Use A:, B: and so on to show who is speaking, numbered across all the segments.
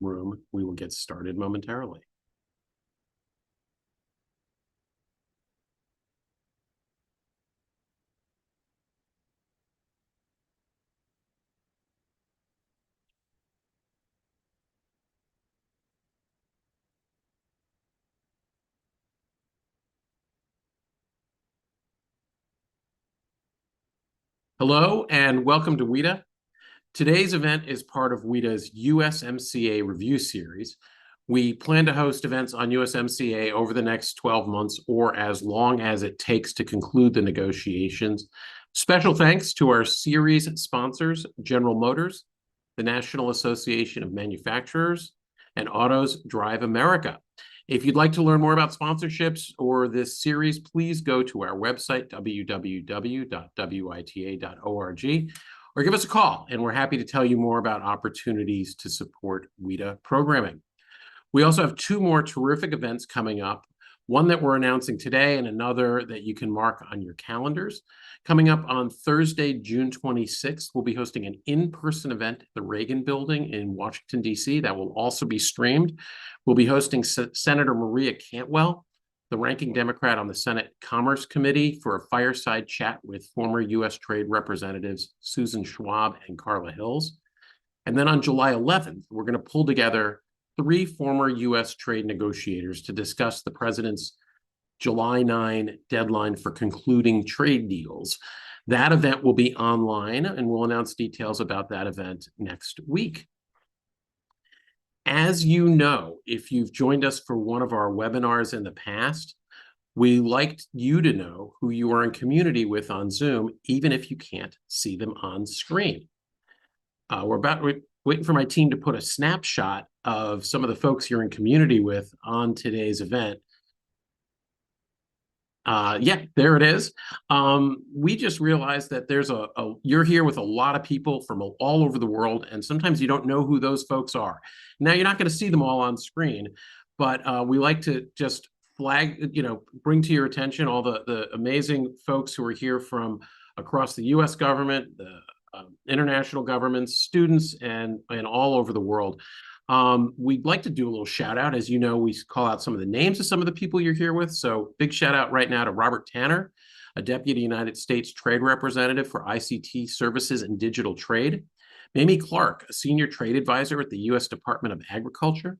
A: room. We will get started momentarily. Hello and welcome to WITA. Today's event is part of WITA's USMCA review series. We plan to host events on USMCA over the next 12 months or as long as it takes to conclude the negotiations. Special thanks to our series sponsors, General Motors, the National Association of Manufacturers, and Autos Drive America. If you'd like to learn more about sponsorships or this series, please go to our website, www.wita.org, or give us a call, and we're happy to tell you more about opportunities to support WITA programming. We also have two more terrific events coming up, one that we're announcing today and another that you can mark on your calendars. Coming up on Thursday, June 26th, we'll be hosting an in-person event at the Reagan Building in Washington, D.C. that will also be streamed. We'll be hosting Senator Maria Cantwell, the ranking Democrat on the Senate Commerce Committee, for a fireside chat with former U.S. Trade Representatives Susan Schwab and Carla Hills. And then on July 11th, we're going to pull together 3 former U.S. trade negotiators to discuss the president's July 9 deadline for concluding trade deals. That event will be online, and we'll announce details about that event next week. As you know, if you've joined us for one of our webinars in the past, we liked you to know who you are in community with on Zoom, even if you can't see them on screen. We're waiting for my team to put a snapshot of some of the folks you're in community with on today's event. Yeah, there it is. We just realized that there's you're here with a lot of people from all over the world, and sometimes you don't know who those folks are. Now, you're not going to see them all on screen, but we like to just flag, bring to your attention all the amazing folks who are here from across the U.S. government, the international governments, students, and all over the world. We'd like to do a little shout out. As you know, we call out some of the names of some of the people you're here with. So big shout out right now to Robert Tanner, a Deputy United States Trade Representative for ICT Services and Digital Trade. Mamie Clark, a Senior Trade Advisor at the U.S. Department of Agriculture.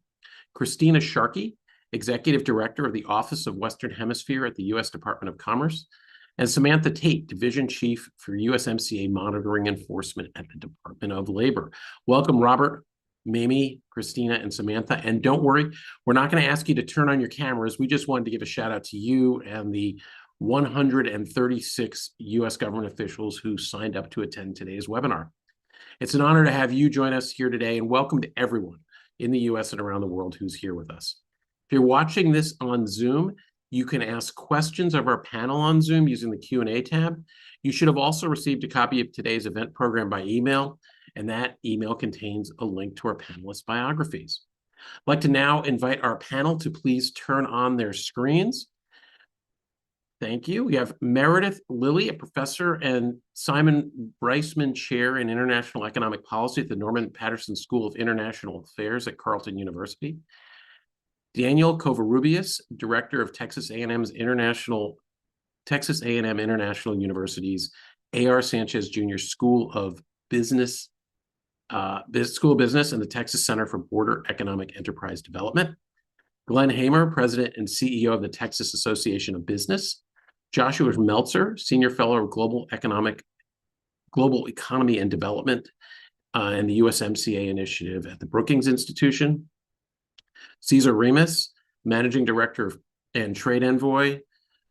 A: Christina Sharkey, Executive Director of the Office of Western Hemisphere at the U.S. Department of Commerce. And Samantha Tate, Division Chief for USMCA Monitoring Enforcement at the Department of Labor. Welcome, Robert, Mamie, Christina, and Samantha. And don't worry, we're not going to ask you to turn on your cameras. We just wanted to give a shout out to you and the 136 U.S. government officials who signed up to attend today's webinar. It's an honor to have you join us here today, and welcome to everyone in the U.S. and around the world who's here with us. If you're watching this on Zoom, you can ask questions of our panel on Zoom using the Q&A tab. You should have also received a copy of today's event program by email, and that email contains a link to our panelists' biographies. I'd like to now invite our panel to please turn on their screens. Thank you. We have Meredith Lilly, a professor and Simon Reisman Chair in International Economic Policy at the Norman Paterson School of International Affairs at Carleton University. Daniel Covarrubias, Director of Texas A&M International University's A.R. Sanchez Jr. School of Business and the Texas Center for Border Economic Enterprise Development. Glenn Hamer, President and CEO of the Texas Association of Business. Joshua Meltzer, Senior Fellow of Global Economy and Development and the USMCA Initiative at the Brookings Institution. Cesar Remis, Managing Director and Trade Envoy,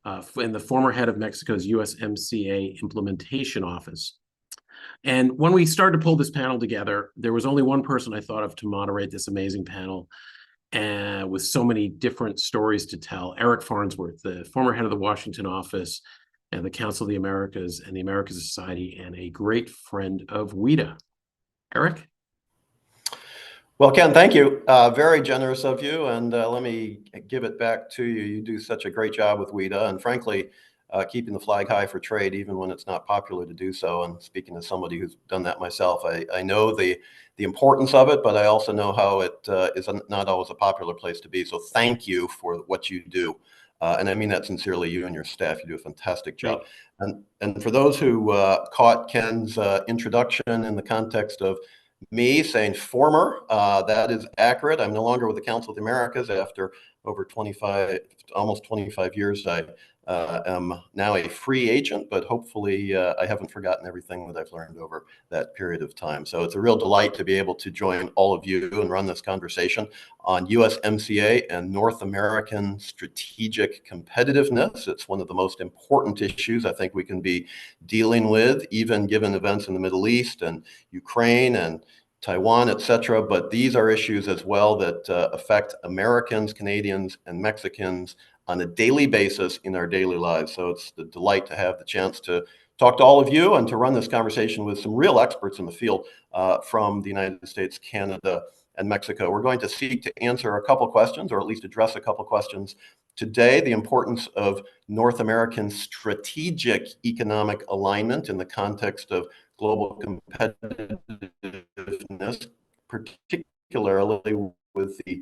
A: and the former head of Mexico's USMCA Implementation Office. And when we started to pull this panel together, there was only one person I thought of to moderate this amazing panel, with so many different stories to tell. Eric Farnsworth, the former head of the Washington office and the Council of the Americas and the Americas Society, and a great friend of WITA. Eric?
B: Well, Ken, thank you. Very generous of you. And let me give it back to you. You do such a great job with WITA. And frankly, keeping the flag high for trade, even when it's not popular to do so. And speaking as somebody who's done that myself, I know the importance of it, but I also know how it is not always a popular place to be. So thank you for what you do. And I mean that sincerely, you and your staff. You do a fantastic job. And for those who caught Ken's introduction in the context of me saying former, that is accurate. I'm no longer with the Council of the Americas after over 25, almost 25 years. I am now a free agent, but hopefully I haven't forgotten everything that I've learned over that period of time. So it's a real delight to be able to join all of you and run this conversation on USMCA and North American strategic competitiveness. It's one of the most important issues I think we can be dealing with, even given events in the Middle East and Ukraine and Taiwan, et cetera. But these are issues as well that affect Americans, Canadians, and Mexicans on a daily basis in our daily lives. So it's a delight to have the chance to talk to all of you and to run this conversation with some real experts in the field from the United States, Canada, and Mexico. We're going to seek to answer a couple questions, or at least address a couple questions today. The importance of North American strategic economic alignment in the context of global competitiveness, particularly with the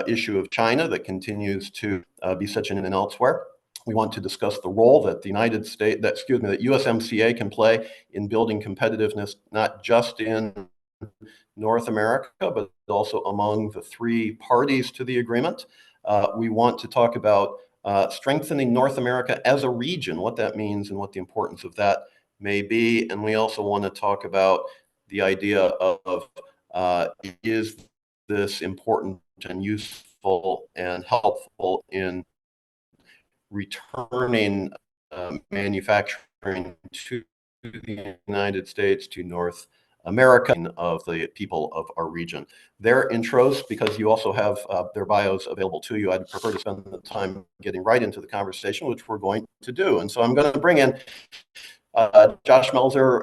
B: issue of China that continues to be such an and elsewhere. We want to discuss the role that the that USMCA can play in building competitiveness, not just in North America, but also among the three parties to the agreement. We want to talk about strengthening North America as a region, what that means and what the importance of that may be. And we also want to talk about the idea of is this important and useful and helpful in returning manufacturing to the United States, to North America, of the people of our region. Their intros, because you also have their bios available to you, I'd prefer to spend the time getting right into the conversation, which we're going to do. And so I'm going to bring in Josh Meltzer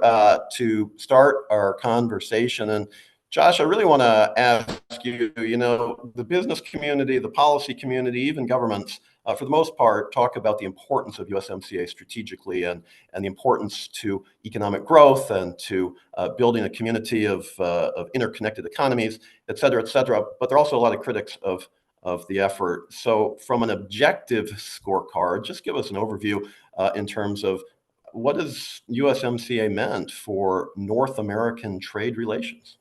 B: to start our conversation. And Josh, I really want to ask you, the business community, the policy community, even governments, for the most part, talk about the importance of USMCA strategically and the importance to economic growth and to building a community of interconnected economies, et cetera, et cetera. But there are also a lot of critics of the effort. So from an objective scorecard, just give us an overview in terms of what has USMCA meant for North American trade relations?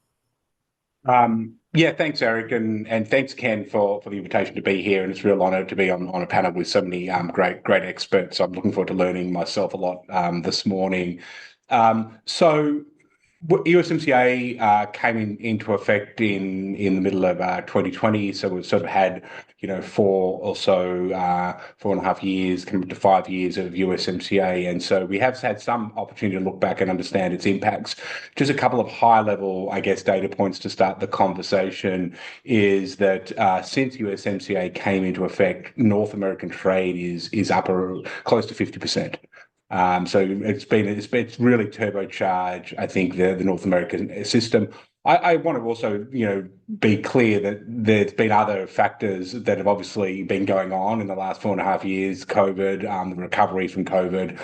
C: Yeah, thanks, Eric, and thanks, Ken, for the invitation to be here. And it's a real honor to be on a panel with so many great experts. I'm looking forward to learning myself a lot this morning. So USMCA came into effect in the middle of 2020. So we've sort of had, 4.5 years, coming to 5 years of USMCA. And so we have had some opportunity to look back and understand its impacts. Just a couple of high level, I guess, data points to start the conversation is that since USMCA came into effect, North American trade is up close to 50%. So it's really turbocharged, I think, the North American system. I want to also, be clear that there's been other factors that have obviously been going on in the last 4.5 years: COVID, the recovery from COVID,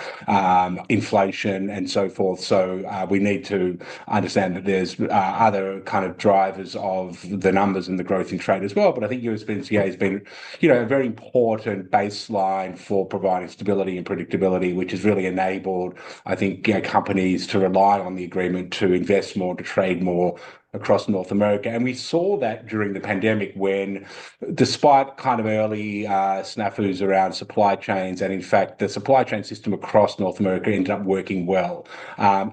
C: inflation, and so forth. So we need to understand that there's other kind of drivers of the numbers and the growth in trade as well. But I think USMCA has been, a very important baseline for providing stability and predictability, which has really enabled, I think, companies to rely on the agreement to invest more, to trade more across North America. And we saw that during the pandemic when, despite kind of early snafus around supply chains, and in fact, the supply chain system across North America ended up working well,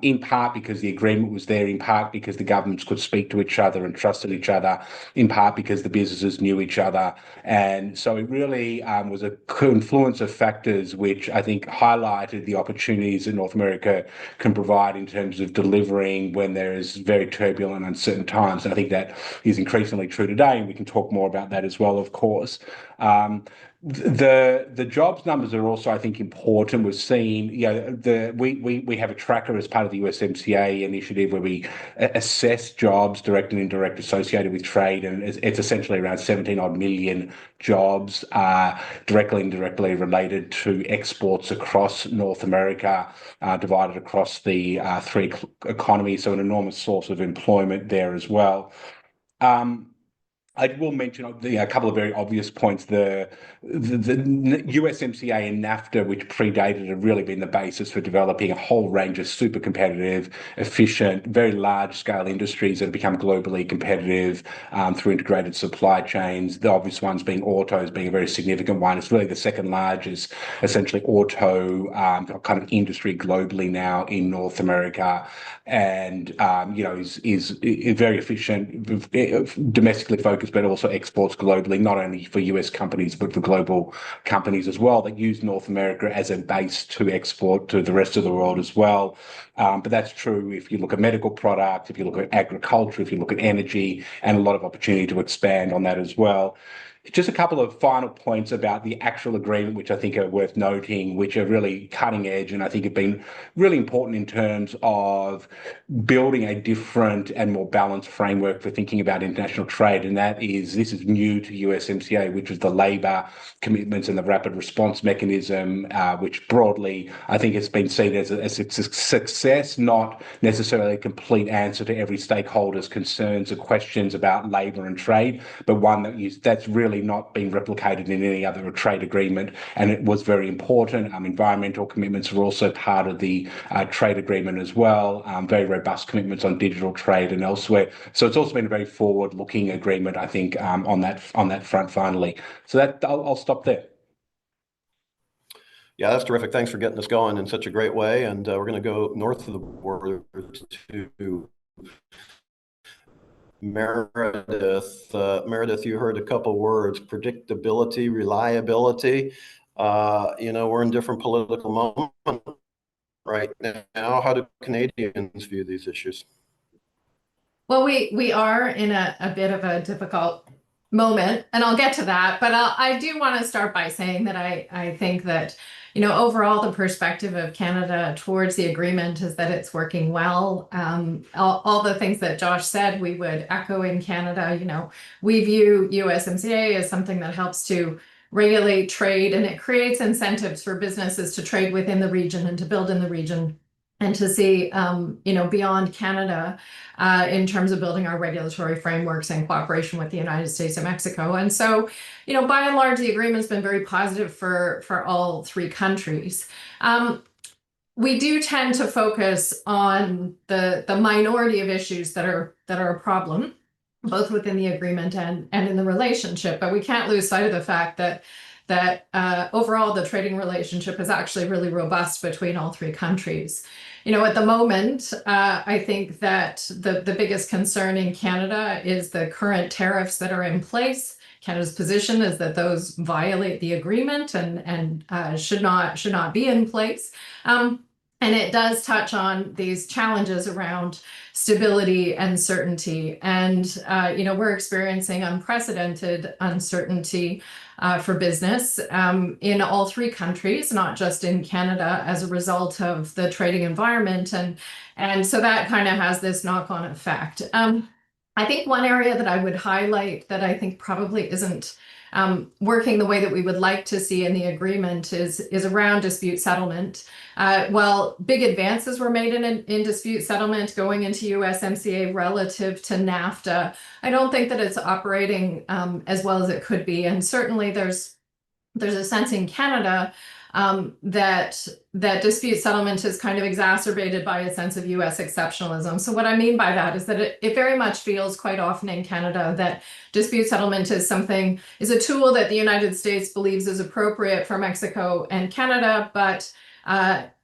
C: in part because the agreement was there, in part because the governments could speak to each other and trusted each other, in part because the businesses knew each other. And so it really was a confluence of factors which I think highlighted the opportunities that North America can provide in terms of delivering when there is very turbulent and uncertain times. And I think that is increasingly true today, and we can talk more about that as well, of course. The jobs numbers are also, I think, important. We've seen, we have a tracker as part of the USMCA initiative where we assess jobs, direct and indirect, associated with trade, and it's essentially around 17 odd million jobs directly and indirectly related to exports across North America, divided across the three economies. So an enormous source of employment there as well. I will mention a couple of very obvious points. The USMCA and NAFTA, which predated, have really been the basis for developing a whole range of super competitive, efficient, very large-scale industries that have become globally competitive through integrated supply chains. The obvious ones being autos, being a very significant one. It's really the second largest, essentially, auto kind of industry globally now in North America, and is very efficient, domestically focused, but also exports globally, not only for US companies, but for global companies as well that use North America as a base to export to the rest of the world as well. But that's true if you look at medical products, if you look at agriculture, if you look at energy, and a lot of opportunity to expand on that as well. Just a couple of final points about the actual agreement, which I think are worth noting, which are really cutting edge and I think have been really important in terms of building a different and more balanced framework for thinking about international trade. And this is new to USMCA, which is the labour commitments and the rapid response mechanism, which broadly I think has been seen as a success, not necessarily a complete answer to every stakeholder's concerns or questions about labour and trade, but one that's really not been replicated in any other trade agreement, and it was very important. Environmental commitments are also part of the trade agreement as well, very robust commitments on digital trade and elsewhere. So it's also been a very forward-looking agreement, I think, on that front finally. So I'll stop there.
B: Yeah, that's terrific. Thanks for getting us going in such a great way. And we're going to go north of the border to Meredith. Meredith, you heard a couple words: predictability, reliability. We're in different political moments right now. How do Canadians view these issues?
D: Well, we are in a bit of a difficult moment, and I'll get to that. But I do want to start by saying that I think that, overall, the perspective of Canada towards the agreement is that it's working well. All the things that Josh said, we would echo in Canada. We view USMCA as something that helps to regulate trade, and it creates incentives for businesses to trade within the region and to build in the region and to see, beyond Canada in terms of building our regulatory frameworks in cooperation with the United States and Mexico. And so, by and large, the agreement's been very positive for all three countries. We do tend to focus on the minority of issues that are a problem, both within the agreement and in the relationship. But we can't lose sight of the fact that overall the trading relationship is actually really robust between all three countries. At the moment, I think that the biggest concern in Canada is the current tariffs that are in place. Canada's position is that those violate the agreement and should not be in place. And it does touch on these challenges around stability and certainty. And, we're experiencing unprecedented uncertainty for business in all three countries, not just in Canada, as a result of the trading environment. And so that kind of has this knock-on effect. I think one area that I would highlight that I think probably isn't working the way that we would like to see in the agreement is around dispute settlement. While big advances were made in dispute settlement going into USMCA relative to NAFTA, I don't think that it's operating as well as it could be. And certainly there's a sense in Canada that dispute settlement is kind of exacerbated by a sense of US exceptionalism. So what I mean by that is that it very much feels quite often in Canada that dispute settlement is a tool that the United States believes is appropriate for Mexico and Canada, but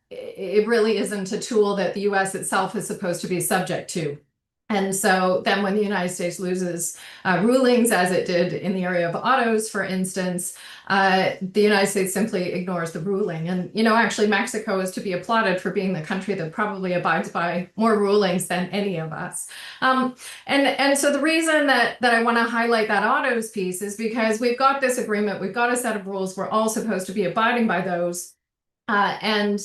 D: it really isn't a tool that the US itself is supposed to be subject to. And so then when the United States loses rulings, as it did in the area of autos, for instance, the United States simply ignores the ruling. And, actually, Mexico is to be applauded for being the country that probably abides by more rulings than any of us. And so the reason that I want to highlight that autos piece is because we've got this agreement, we've got a set of rules, we're all supposed to be abiding by those. And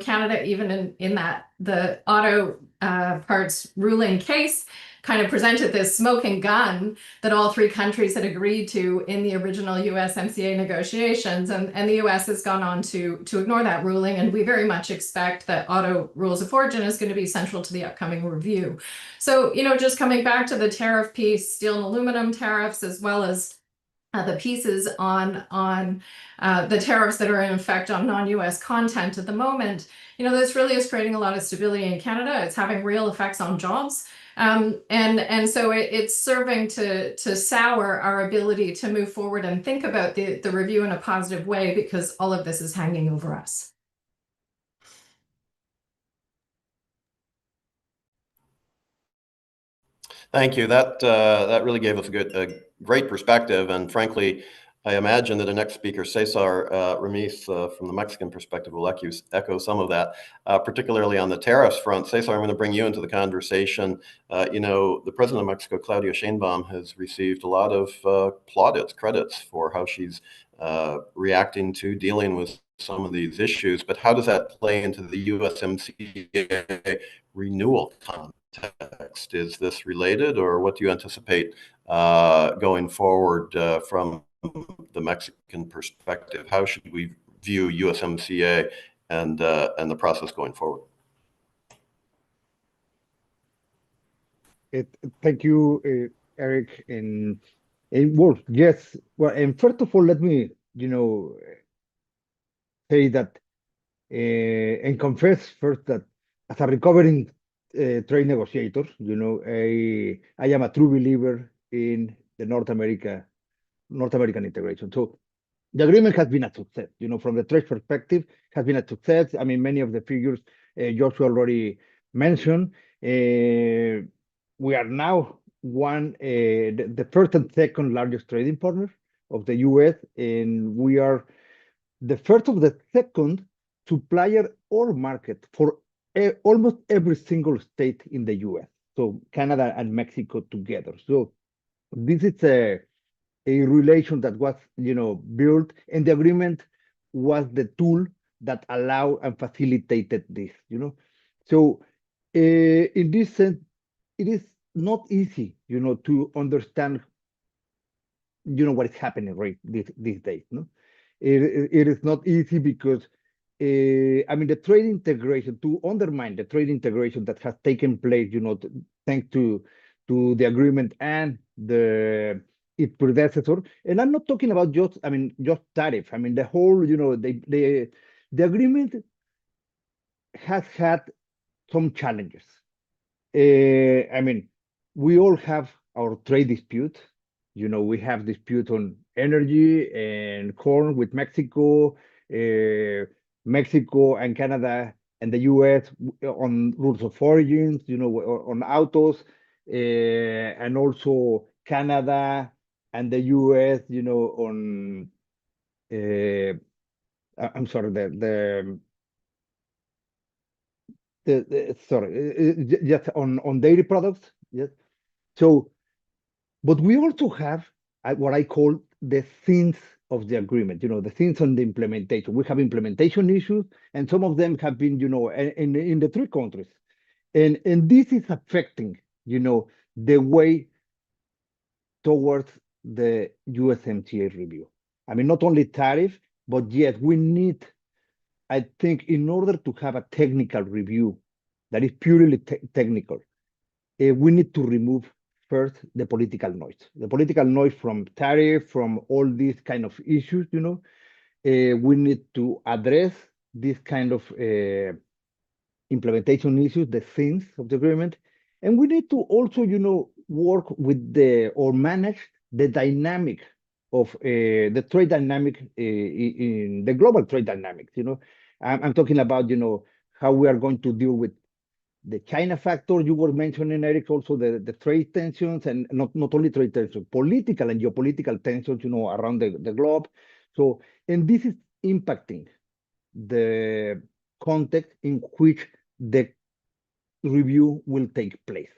D: Canada, even in that the auto parts ruling case, kind of presented this smoking gun that all three countries had agreed to in the original USMCA negotiations, and the US has gone on to ignore that ruling, and we very much expect that auto rules of origin is going to be central to the upcoming review. So, just coming back to the tariff piece, steel and aluminum tariffs, as well as the pieces on the tariffs that are in effect on non-US content at the moment, this really is creating a lot of stability in Canada. It's having real effects on jobs. And so it's serving to sour our ability to move forward and think about the review in a positive way, because all of this is hanging over us.
B: Thank you. That really gave us a great perspective, and frankly, I imagine that the next speaker, Cesar Remis, from the Mexican perspective, will echo some of that, particularly on the tariffs front. Cesar, I'm going to bring you into the conversation. The president of Mexico, Claudia Sheinbaum, has received a lot of plaudits, credits for how she's reacting to dealing with some of these issues. But how does that play into the USMCA renewal context? Is this related, or what do you anticipate going forward from the Mexican perspective? How should we view USMCA and the process going forward?
E: Thank you, Eric. And well, yes. Well, and first of all, let me say that and confess first that as a recovering trade negotiator, I am a true believer in the North American integration. So the agreement has been a success, from the trade perspective, has been a success. I mean, many of the figures Joshua already mentioned. We are now the first and second largest trading partner of the US, and we are the first of the second supplier or market for almost every single state in the US. So Canada and Mexico together. So this is a relation that was, built, and the agreement was the tool that allowed and facilitated this, So in this sense, it is not easy, to understand, what is happening right these days, no? It is not easy because, the trade integration, to undermine the trade integration that has taken place, thanks to the agreement and its predecessor. And I'm not talking about just tariff. The whole, the agreement has had some challenges. We all have our trade dispute. We have dispute on energy and corn with Mexico, Mexico and Canada and the US on rules of origins, on autos, and also Canada and the US, on I'm sorry, just on dairy products. Yes. So, but we also have what I call the things of the agreement, the things on the implementation. We have implementation issues, and some of them have been, in the three countries. And this is affecting, the way towards the USMCA review. Not only tariff, but yes, we need, I think, in order to have a technical review that is purely technical, we need to remove first the political noise from tariff, from all these kind of issues. We need to address this kind of implementation issues, the things of the agreement, and we need to also, work with or manage the dynamic of the trade dynamic in the global trade dynamics. I'm talking about, how we are going to deal with the China factor you were mentioning, Eric, also the trade tensions, and not only trade tensions, political and geopolitical tensions, around the globe. So, and this is impacting the context in which the review will take place.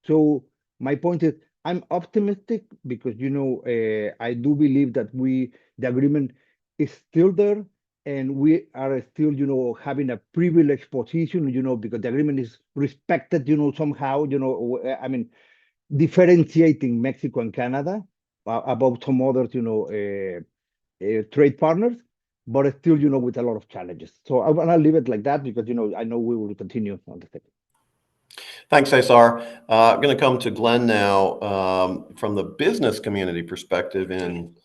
E: So my point is, I'm optimistic because I do believe that the agreement is still there, and we are still having a privileged position, because the agreement is respected, somehow, I mean, differentiating Mexico and Canada above some other trade partners, but still with a lot of challenges. So I'll leave it like that because I know we will continue on the second.
B: Thanks, Cesar. I'm going to come to Glenn now. From the business community perspective in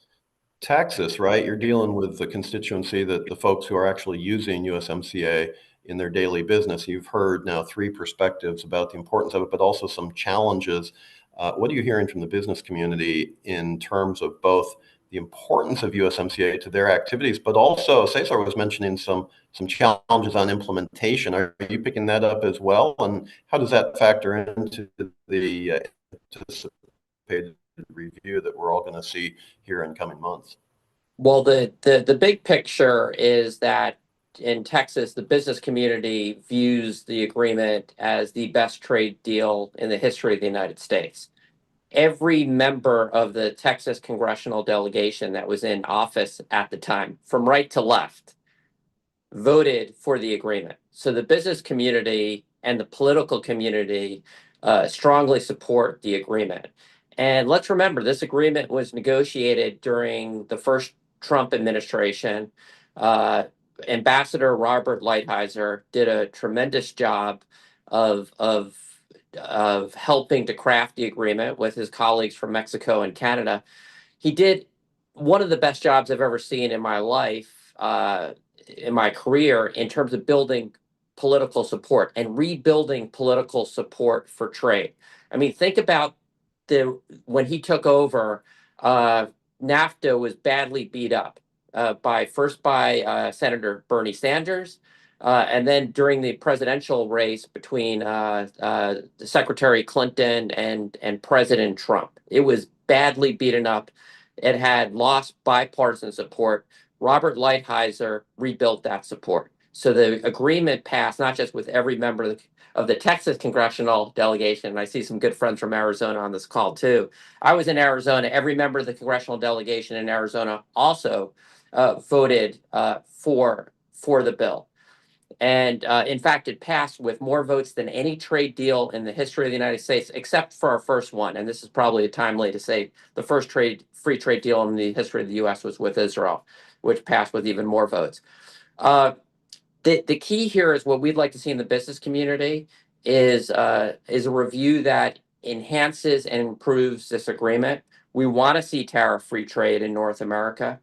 B: Texas, right? You're dealing with the constituency, that the folks who are actually using USMCA in their daily business. You've heard now 3 perspectives about the importance of it, but also some challenges. What are you hearing from the business community in terms of both the importance of USMCA to their activities, but also Cesar was mentioning some challenges on implementation. Are you picking that up as well? And how does that factor into the anticipated review that we're all going to see here in coming months?
F: Well, the big picture is that in Texas, the business community views the agreement as the best trade deal in the history of the United States. Every member of the Texas congressional delegation that was in office at the time, from right to left, voted for the agreement. So the business community and the political community strongly support the agreement. And let's remember, this agreement was negotiated during the first Trump administration. Ambassador Robert Lighthizer did a tremendous job of helping to craft the agreement with his colleagues from Mexico and Canada. He did one of the best jobs I've ever seen in my life, in my career, in terms of building political support and rebuilding political support for trade. I mean, think about when he took over, NAFTA was badly beat up by Senator Bernie Sanders, and then during the presidential race between Secretary Clinton and President Trump. It was badly beaten up. It had lost bipartisan support. Robert Lighthizer rebuilt that support. So the agreement passed not just with every member of the Texas congressional delegation, and I see some good friends from Arizona on this call too. I was in Arizona. Every member of the congressional delegation in Arizona also voted for the bill. And in fact, it passed with more votes than any trade deal in the history of the United States, except for our first one. And this is probably timely to say the first free trade deal in the history of the U.S. was with Israel, which passed with even more votes. The key here is what we'd like to see in the business community is a review that enhances and improves this agreement. We want to see tariff-free trade in North America.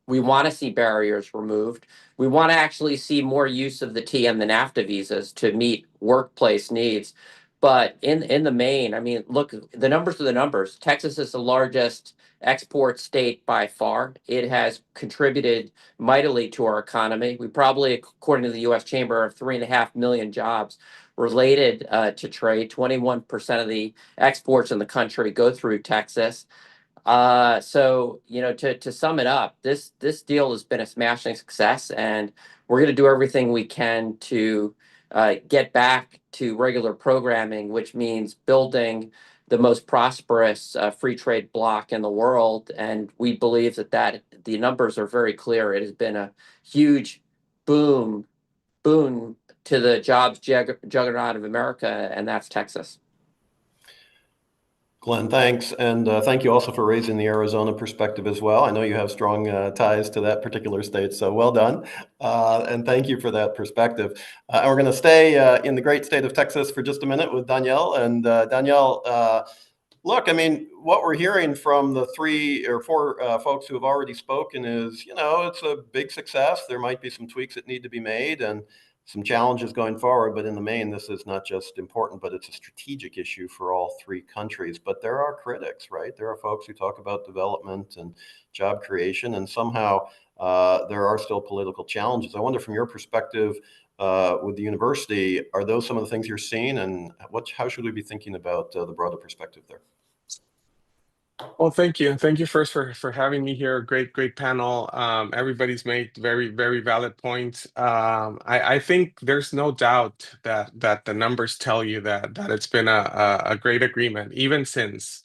F: We want to see barriers removed. We want to actually see more use of the T and the NAFTA visas to meet workplace needs. But in the main, I mean, look, the numbers are the numbers. Texas is the largest export state by far. It has contributed mightily to our economy. We probably, according to the U.S. Chamber, have 3.5 million jobs related to trade. 21% of the exports in the country go through Texas. So, to sum it up, this deal has been a smashing success, and we're going to do everything we can to get back to regular programming, which means building the most prosperous free trade bloc in the world. And we believe that the numbers are very clear. It has been a huge boon to the jobs juggernaut of America, and that's Texas.
B: Glenn, thanks. And thank you also for raising the Arizona perspective as well. I know you have strong ties to that particular state, so well done. And thank you for that perspective. And we're going to stay in the great state of Texas for just a minute with Danielle. And Danielle, look, I mean, what we're hearing from the 3 or 4 folks who have already spoken is, it's a big success. There might be some tweaks that need to be made and some challenges going forward, but in the main, this is not just important, but it's a strategic issue for all 3 countries. But there are critics, right? There are folks who talk about development and job creation, and somehow there are still political challenges. I wonder, from your perspective with the university, are those some of the things you're seeing, and how should we be thinking about the broader perspective there?
G: Well, thank you. Thank you first for having me here. Great panel. Everybody's made very valid points. I think there's no doubt that the numbers tell you that it's been a great agreement, even since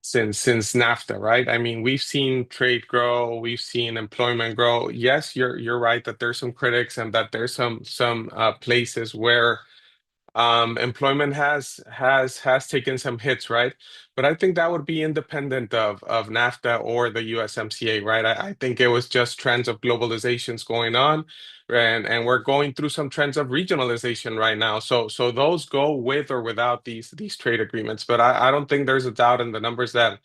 G: NAFTA, right? I mean, we've seen trade grow, we've seen employment grow. Yes, you're right that there's some critics and that there's some places where employment has taken some hits, right? But I think that would be independent of NAFTA or the USMCA, right? I think it was just trends of globalizations going on, and we're going through some trends of regionalization right now. So those go with or without these trade agreements. But I don't think there's a doubt in the numbers that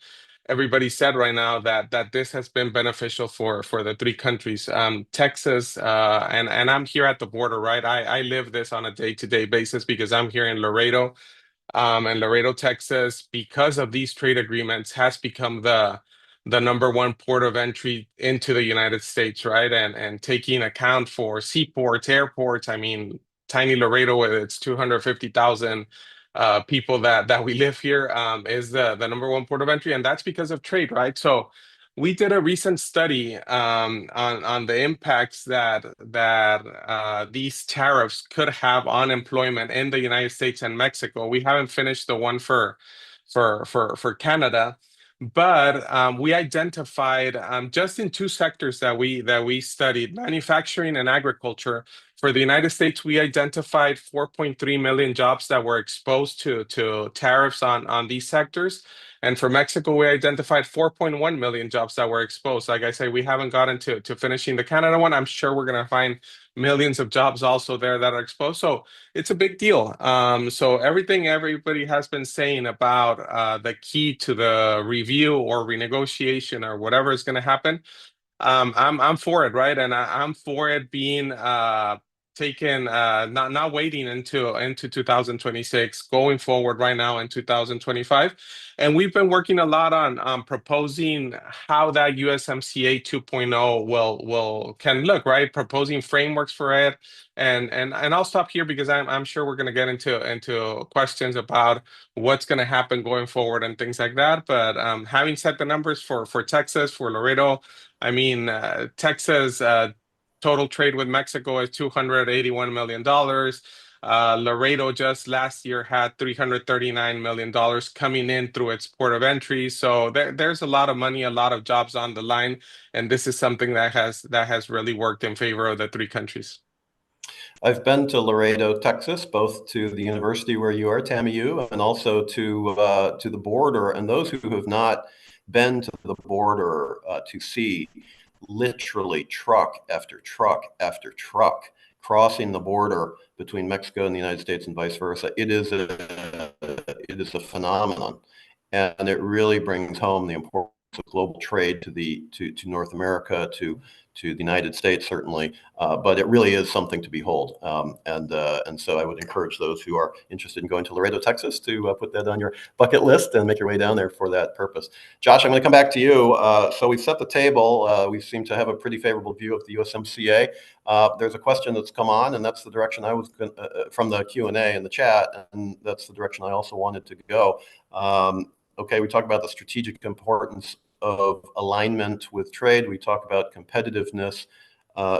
G: everybody said right now that this has been beneficial for the three countries. Texas, and I'm here at the border, right? I live this on a day-to-day basis because I'm here in Laredo, and Laredo, Texas, because of these trade agreements, has become the #1 port of entry into the United States, right? And taking account for seaports, airports. I mean, tiny Laredo with its 250,000 people that we live here, is the #1 port of entry, and that's because of trade, right? So we did a recent study on the impacts that these tariffs could have on employment in the United States and Mexico. We haven't finished the one for Canada, but we identified, just in two sectors that we studied, manufacturing and agriculture. For the United States, we identified 4.3 million jobs that were exposed to tariffs on these sectors. And for Mexico, we identified 4.1 million jobs that were exposed. Like I say, we haven't gotten to finishing the Canada one. I'm sure we're going to find millions of jobs also there that are exposed. So it's a big deal. So everything everybody has been saying about the key to the review or renegotiation or whatever is going to happen, I'm for it, right? And I'm for it being taken, not waiting into 2026, going forward right now in 2025. And we've been working a lot on proposing how that USMCA 2.0 can look, right? Proposing frameworks for it. And I'll stop here because I'm sure we're going to get into questions about what's going to happen going forward and things like that. But having set the numbers for Texas, for Laredo, I mean, Texas total trade with Mexico is $281 million. Laredo just last year had $339 million coming in through its port of entry. So there's a lot of money, a lot of jobs on the line, and this is something that has really worked in favor of the three countries.
B: I've been to Laredo, Texas, both to the university where you are, TAMU, and also to the border. And those who have not been to the border to see literally truck after truck after truck crossing the border between Mexico and the United States and vice versa, it is a phenomenon, and it really brings home the importance of global trade to North America, to the United States, certainly, but it really is something to behold. And so I would encourage those who are interested in going to Laredo, Texas, to put that on your bucket list and make your way down there for that purpose. Josh, I'm going to come back to you. So we've set the table. We seem to have a pretty favorable view of the USMCA. There's a question that's come on, and that's the direction I was from the Q&A in the chat, and that's the direction I also wanted to go. Okay, we talked about the strategic importance of alignment with trade. We talk about competitiveness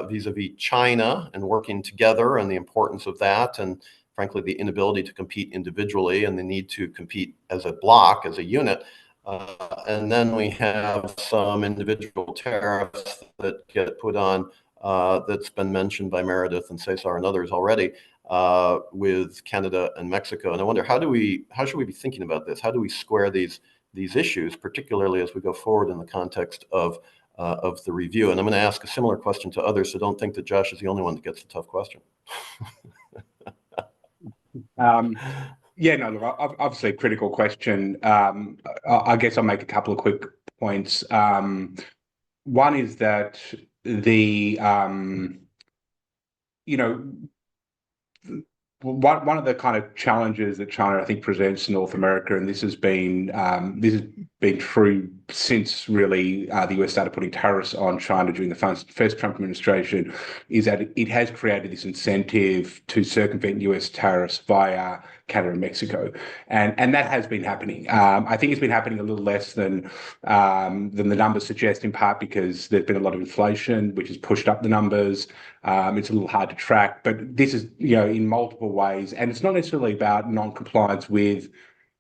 B: vis-a-vis China and working together and the importance of that, and frankly, the inability to compete individually and the need to compete as a block, as a unit. And then we have some individual tariffs that get put on that's been mentioned by Meredith and Cesar and others already with Canada and Mexico. And I wonder, how should we be thinking about this? How do we square these issues, particularly as we go forward in the context of the review? And I'm going to ask a similar question to others, so don't think that Josh is the only one that gets the tough question.
C: Yeah, no, obviously a critical question. I guess I'll make a couple of quick points. One is that one of the kind of challenges that China, I think, presents North America, and this has been true since really the US started putting tariffs on China during the first Trump administration, is that it has created this incentive to circumvent US tariffs via Canada and Mexico, and that has been happening. I think it's been happening a little less than the numbers suggest, in part because there's been a lot of inflation, which has pushed up the numbers. It's a little hard to track, but this is, in multiple ways, and it's not necessarily about non-compliance with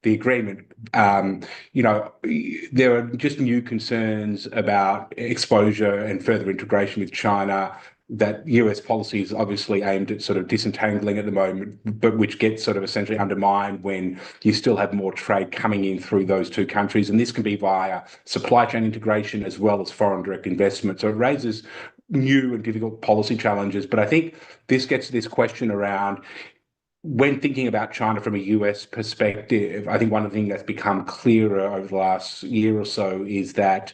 C: the agreement. There are just new concerns about exposure and further integration with China that US policy is obviously aimed at sort of disentangling at the moment, but which gets sort of essentially undermined when you still have more trade coming in through those two countries. And this can be via supply chain integration as well as foreign direct investment. So it raises new and difficult policy challenges. But I think this gets to this question around, when thinking about China from a US perspective, I think one of the things that's become clearer over the last year or so is that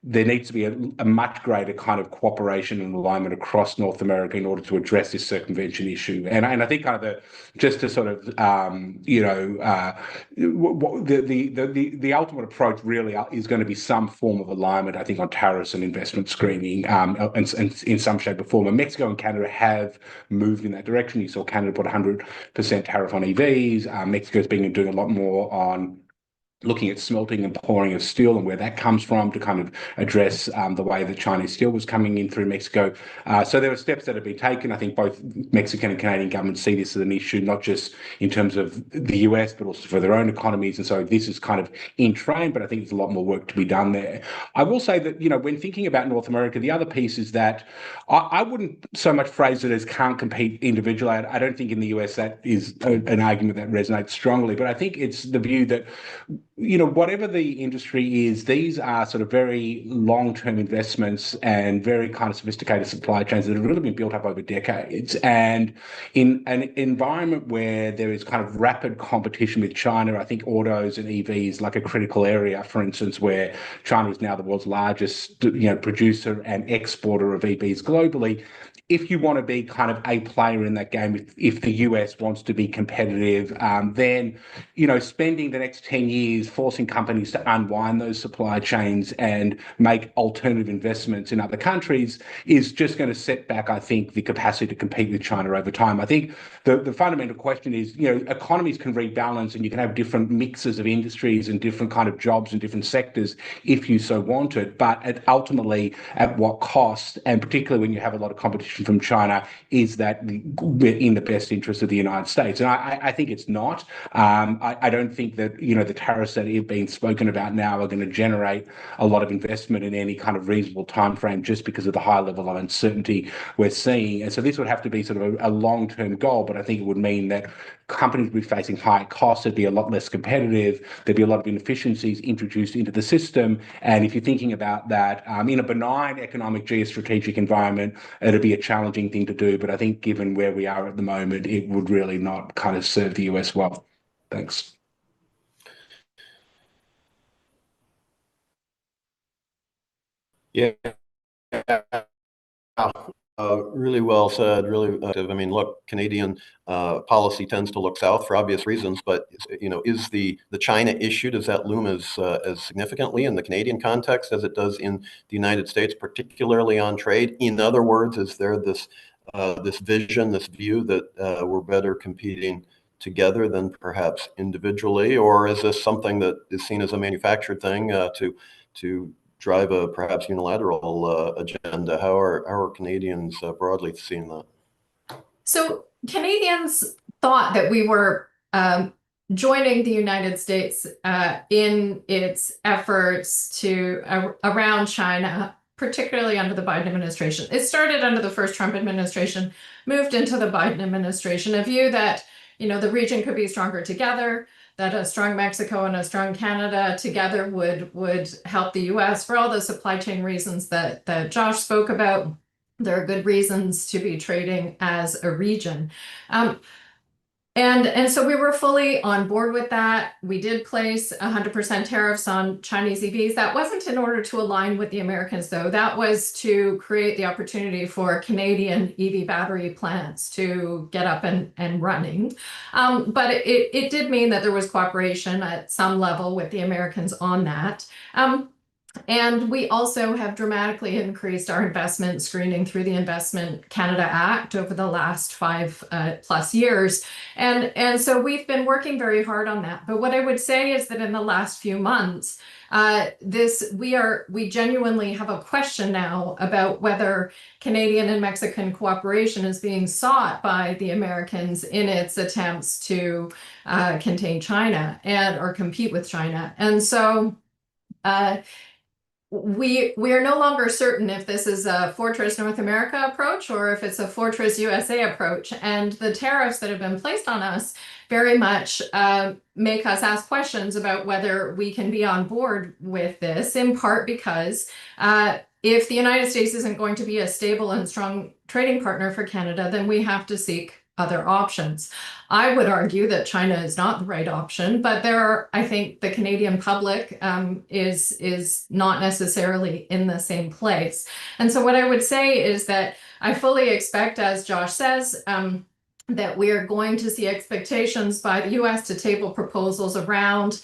C: there needs to be a much greater kind of cooperation and alignment across North America in order to address this circumvention issue. And I think kind of just to sort of, the ultimate approach really is going to be some form of alignment, I think, on tariffs and investment screening, and in some shape or form. And Mexico and Canada have moved in that direction. You saw Canada put 100% tariff on EVs. Mexico's been doing a lot more on looking at smelting and pouring of steel and where that comes from to kind of address the way that Chinese steel was coming in through Mexico. So there are steps that have been taken. I think both Mexican and Canadian governments see this as an issue, not just in terms of the US, but also for their own economies. And so this is kind of in train, but I think there's a lot more work to be done there. I will say that, when thinking about North America, the other piece is that I wouldn't so much phrase it as can't compete individually. I don't think in the US that is an argument that resonates strongly, but I think it's the view that whatever the industry is, these are sort of very long-term investments and very kind of sophisticated supply chains that have really been built up over decades. And in an environment where there is kind of rapid competition with China, I think autos and EVs like a critical area, for instance, where China is now the world's largest, producer and exporter of EVs globally. If you want to be kind of a player in that game, if the US wants to be competitive, then, spending the next 10 years forcing companies to unwind those supply chains and make alternative investments in other countries is just going to set back, I think, the capacity to compete with China over time. I think the fundamental question is, economies can rebalance and you can have different mixes of industries and different kind of jobs in different sectors if you so want it, but ultimately at what cost, and particularly when you have a lot of competition from China, is that in the best interest of the United States? And I think it's not. I don't think that, the tariffs that have been spoken about now are going to generate a lot of investment in any kind of reasonable time frame just because of the high level of uncertainty we're seeing. And so this would have to be sort of a long-term goal, but I think it would mean that companies would be facing high costs, they'd be a lot less competitive, there'd be a lot of inefficiencies introduced into the system. And if you're thinking about that in a benign economic geostrategic environment, it'd be a challenging thing to do. But I think given where we are at the moment, it would really not kind of serve the US well. Thanks.
B: Yeah. Really well said, really active. I mean, look, Canadian policy tends to look south for obvious reasons, but is the China issue, does that loom as significantly in the Canadian context as it does in the United States, particularly on trade? In other words, is there this vision, this view that we're better competing together than perhaps individually, or is this something that is seen as a manufactured thing to drive a perhaps unilateral agenda? How are Canadians broadly seeing that?
D: So Canadians thought that we were joining the United States in its efforts around China, particularly under the Biden administration. It started under the first Trump administration, moved into the Biden administration, a view that, the region could be stronger together, that a strong Mexico and a strong Canada together would help the US for all the supply chain reasons that Josh spoke about. There are good reasons to be trading as a region. And so we were fully on board with that. We did place 100% tariffs on Chinese EVs. That wasn't in order to align with the Americans, though. That was to create the opportunity for Canadian EV battery plants to get up and running. But it did mean that there was cooperation at some level with the Americans on that. And we also have dramatically increased our investment screening through the Investment Canada Act over the last 5+ years. And so we've been working very hard on that. But what I would say is that in the last few months, we genuinely have a question now about whether Canadian and Mexican cooperation is being sought by the Americans in its attempts to contain China or compete with China. And so we are no longer certain if this is a Fortress North America approach or if it's a Fortress USA approach. And the tariffs that have been placed on us very much make us ask questions about whether we can be on board with this, in part because if the United States isn't going to be a stable and strong trading partner for Canada, then we have to seek other options. I would argue that China is not the right option, but I think the Canadian public is not necessarily in the same place. And so what I would say is that I fully expect, as Josh says, that we are going to see expectations by the US to table proposals around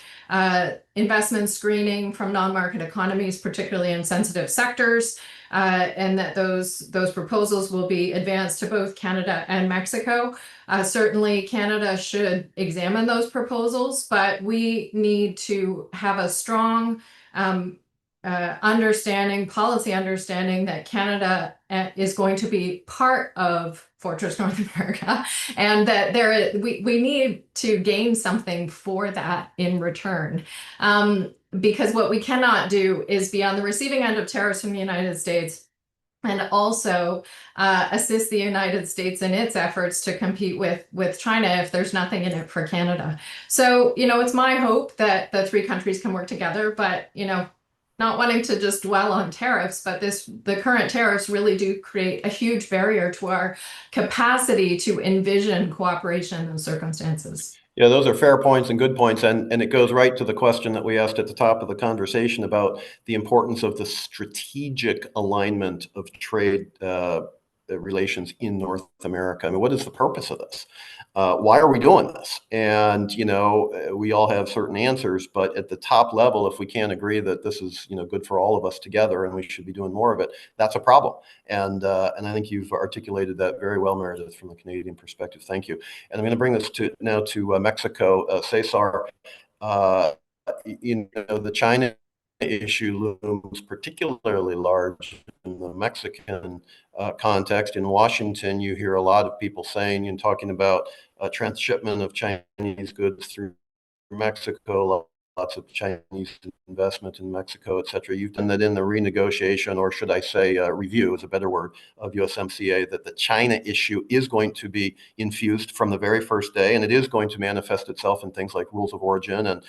D: investment screening from non-market economies, particularly in sensitive sectors, and that those proposals will be advanced to both Canada and Mexico. Certainly, Canada should examine those proposals, but we need to have a strong policy understanding that Canada is going to be part of Fortress North America, and that we need to gain something for that in return. Because what we cannot do is be on the receiving end of tariffs from the United States and also assist the United States in its efforts to compete with China if there's nothing in it for Canada. So, it's my hope that the three countries can work together, but, not wanting to just dwell on tariffs, but the current tariffs really do create a huge barrier to our capacity to envision cooperation in those circumstances.
B: Yeah, those are fair points and good points. And it goes right to the question that we asked at the top of the conversation about the importance of the strategic alignment of trade relations in North America. I mean, what is the purpose of this? Why are we doing this? And, we all have certain answers, but at the top level, if we can't agree that this is, good for all of us together and we should be doing more of it, that's a problem. And I think you've articulated that very well, Meredith, from a Canadian perspective. Thank you. And I'm going to bring this now to Mexico. Cesar, the China issue looms particularly large in the Mexican context. In Washington, you hear a lot of people saying and talking about transshipment of Chinese goods through Mexico, lots of Chinese investment in Mexico, et cetera. You've done that in the renegotiation, or should I say review is a better word, of USMCA, that the China issue is going to be infused from the very first day, and it is going to manifest itself in things like rules of origin and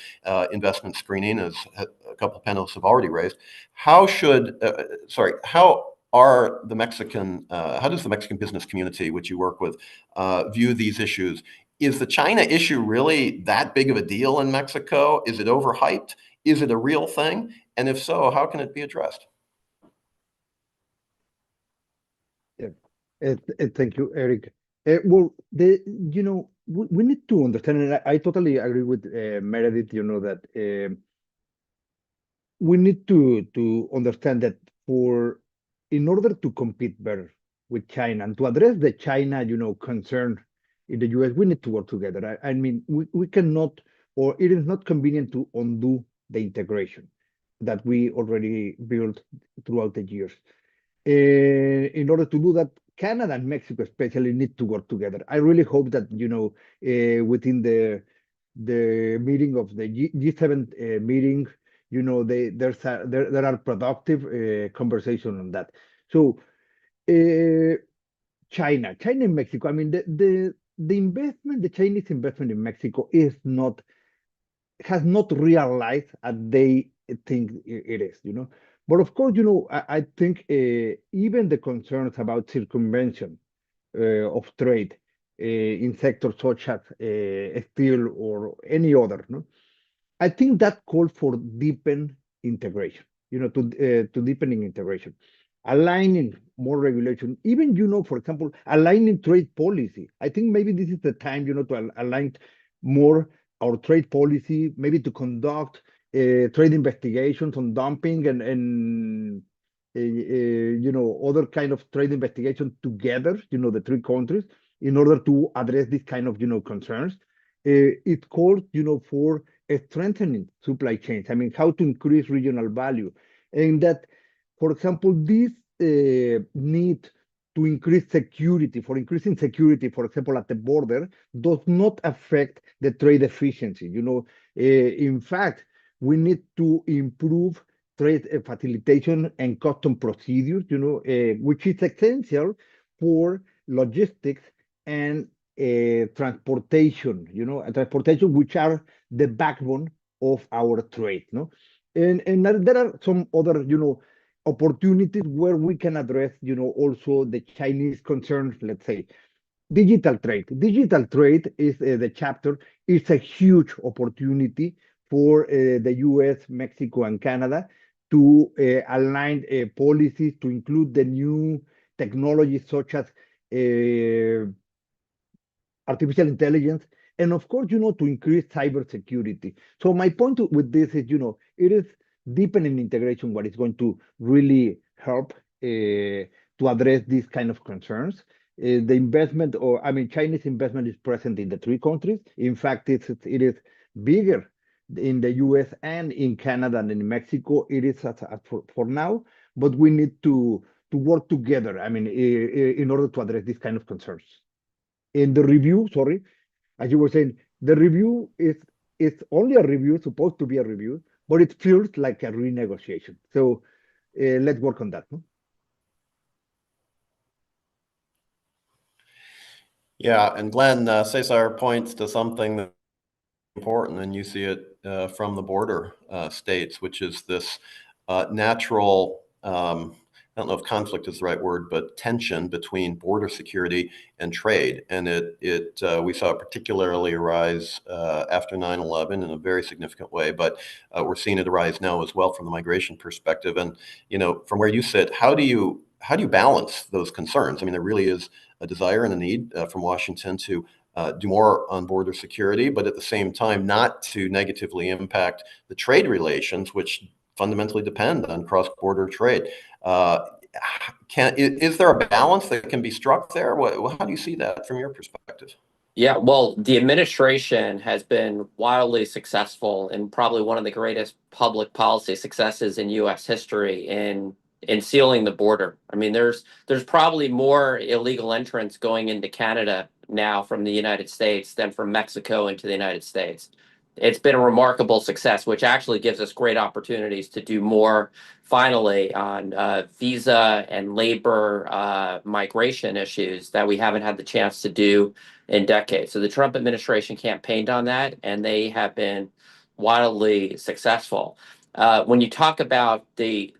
B: investment screening, as a couple of panelists have already raised. How does the Mexican business community, which you work with, view these issues? Is the China issue really that big of a deal in Mexico? Is it overhyped? Is it a real thing? And if so, how can it be addressed?
E: Yeah. Thank you, Eric. Well, we need to understand, and I totally agree with Meredith, that we need to understand that in order to compete better with China and to address the China, concern in the US, we need to work together. I mean, we cannot, or it is not convenient to undo the integration that we already built throughout the years. In order to do that, Canada and Mexico especially need to work together. I really hope that, within the meeting of the G7 meeting, there are productive conversation on that. So China and Mexico, I mean, the Chinese investment in Mexico has not realized as they think it is, But of course, I think even the concerns about circumvention of trade in sectors such as steel or any other. No, I think that calls for deepen integration. To deepening integration, aligning more regulation. Even for example, aligning trade policy. I think maybe this is the time to align more our trade policy, maybe to conduct trade investigations on dumping and other kind of trade investigation together, the three countries, in order to address this kind of, concerns. It calls, for a strengthening supply chains. I mean, how to increase regional value. And that, for example, this need to increase security, for increasing security, for example, at the border, does not affect the trade efficiency. In fact, we need to improve trade facilitation and custom procedures, which is essential for logistics and transportation, transportation, which are the backbone of our trade, no? And there are some other, opportunities where we can address, also the Chinese concerns, let's say. Digital trade. Digital trade is the chapter. It's a huge opportunity for the US, Mexico, and Canada to align policies to include the new technologies such as artificial intelligence, and of course, to increase cybersecurity. So my point with this is, it is deepening integration what is going to really help to address these kind of concerns. The investment, Chinese investment is present in the three countries. In fact, it is bigger in the US and in Canada and in Mexico. It is for now, but we need to work together, in order to address these kind of concerns. In the review, sorry, as you were saying, the review is only a review, supposed to be a review, but it feels like a renegotiation. So let's work on that. No?
B: Yeah, and Glenn, Cesar points to something that's important, and you see it from the border states, which is this natural, I don't know if conflict is the right word, but tension between border security and trade. And we saw it particularly arise after 9/11 in a very significant way, but we're seeing it arise now as well from the migration perspective. And, from where you sit, how do you balance those concerns? I mean, there really is a desire and a need from Washington to do more on border security, but at the same time, not to negatively impact the trade relations, which fundamentally depend on cross-border trade. Is there a balance that can be struck there? How do you see that from your perspective?
F: Yeah, well, the administration has been wildly successful and probably one of the greatest public policy successes in U.S. history in sealing the border. I mean, there's probably more illegal entrants going into Canada now from the United States than from Mexico into the United States. It's been a remarkable success, which actually gives us great opportunities to do more finally on visa and labor migration issues that we haven't had the chance to do in decades. So the Trump administration campaigned on that, and they have been wildly successful. When you talk about the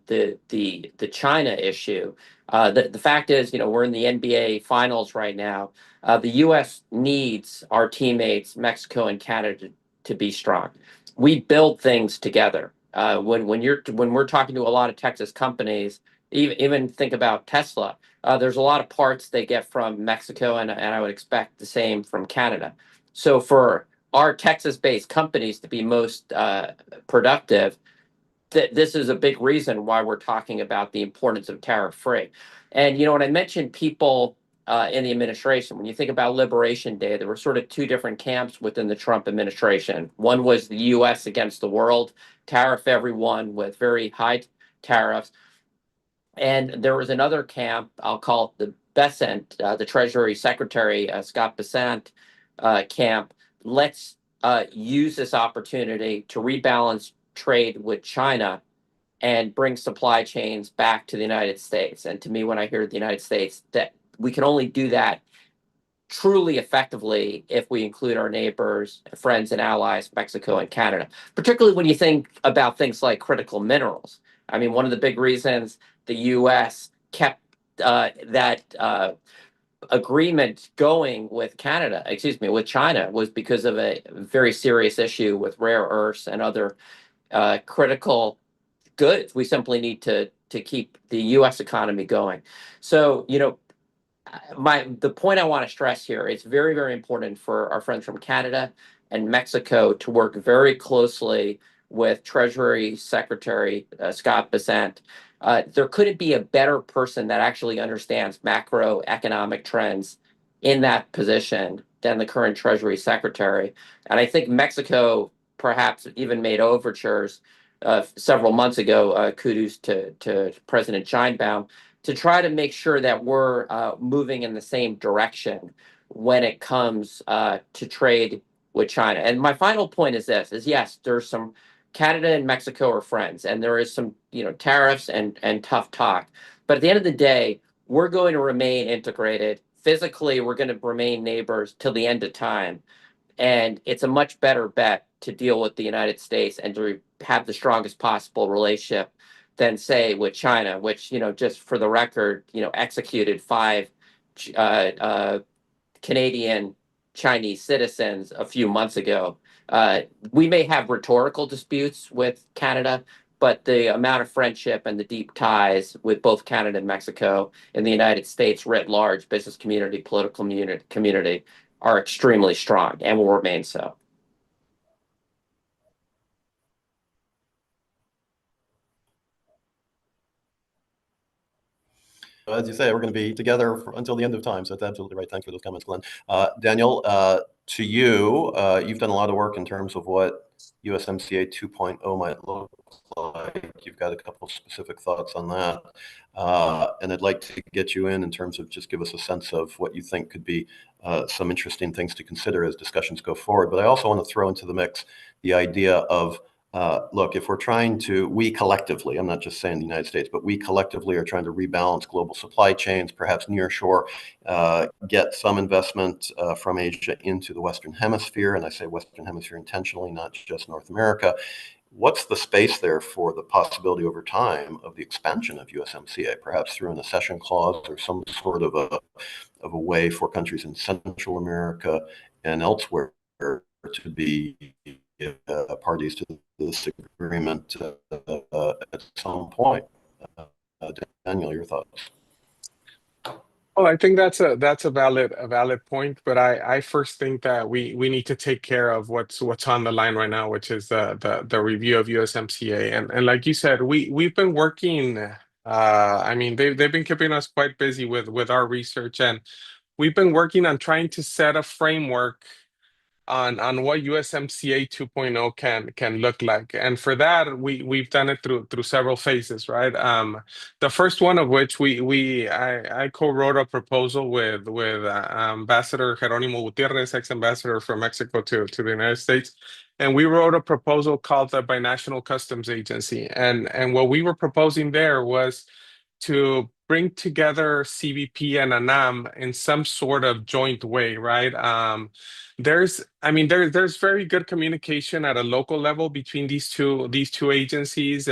F: China issue, the fact is, we're in the NBA finals right now. The U.S. needs our teammates, Mexico and Canada, to be strong. We build things together. When we're talking to a lot of Texas companies, even think about Tesla. There's a lot of parts they get from Mexico, and I would expect the same from Canada. So for our Texas-based companies to be most productive, this is a big reason why we're talking about the importance of tariff-free. And when I mentioned people in the administration, when you think about Liberation Day, there were sort of two different camps within the Trump administration. One was the U.S. against the world, tariff everyone with very high tariffs. And there was another camp, I'll call it the Bessent, the Treasury Secretary, Scott Bessent camp. Let's use this opportunity to rebalance trade with China and bring supply chains back to the United States. And to me, when I hear the United States, that we can only do that truly effectively if we include our neighbors, friends, and allies, Mexico and Canada, particularly when you think about things like critical minerals. I mean, one of the big reasons the U.S. kept that agreement going with with China, was because of a very serious issue with rare earths and other critical goods. We simply need to keep the U.S. economy going. So, the point I want to stress here, it's very, very important for our friends from Canada and Mexico to work very closely with Treasury Secretary Scott Bessent. There couldn't be a better person that actually understands macroeconomic trends in that position than the current Treasury Secretary. And I think Mexico perhaps even made overtures several months ago, kudos to President Sheinbaum, to try to make sure that we're moving in the same direction when it comes to trade with China. And my final point is this: yes, there's some, Canada and Mexico are friends, and there is some tariffs and tough talk. But at the end of the day, we're going to remain integrated. Physically, we're going to remain neighbors till the end of time. And it's a much better bet to deal with the United States and to have the strongest possible relationship than, say, with China, which, just for the record, executed 5 Canadian Chinese citizens a few months ago. We may have rhetorical disputes with Canada, but the amount of friendship and the deep ties with both Canada and Mexico and the United States writ large, business community, political community, are extremely strong and will remain so.
B: As you say, we're going to be together until the end of time. So that's absolutely right. Thanks for those comments, Glenn. Daniel, to you, you've done a lot of work in terms of what USMCA 2.0 might look like. You've got a couple of specific thoughts on that. And I'd like to get you in terms of just give us a sense of what you think could be some interesting things to consider as discussions go forward. But I also want to throw into the mix the idea of look, if we're trying to, we collectively, I'm not just saying the United States, but we collectively are trying to rebalance global supply chains, perhaps near shore, get some investment from Asia into the Western Hemisphere. And I say Western Hemisphere intentionally, not just North America. What's the space there for the possibility over time of the expansion of USMCA, perhaps through an accession clause or some sort of a way for countries in Central America and elsewhere to be parties to this agreement at some point? Daniel, your thoughts?
G: Well, I think that's a valid point, but I first think that we need to take care of what's on the line right now, which is the review of USMCA. And like you said, we've been working. I mean, they've been keeping us quite busy with our research, and we've been working on trying to set a framework on what USMCA 2.0 can look like. And for that, we've done it through several phases, right? The first one of which I co-wrote a proposal with Ambassador Jerónimo Gutiérrez, ex-ambassador from Mexico to the United States. And we wrote a proposal called the Binational Customs Agency. And what we were proposing there was to bring together CBP and ANAM in some sort of joint way, right? There's very good communication at a local level between these two agencies,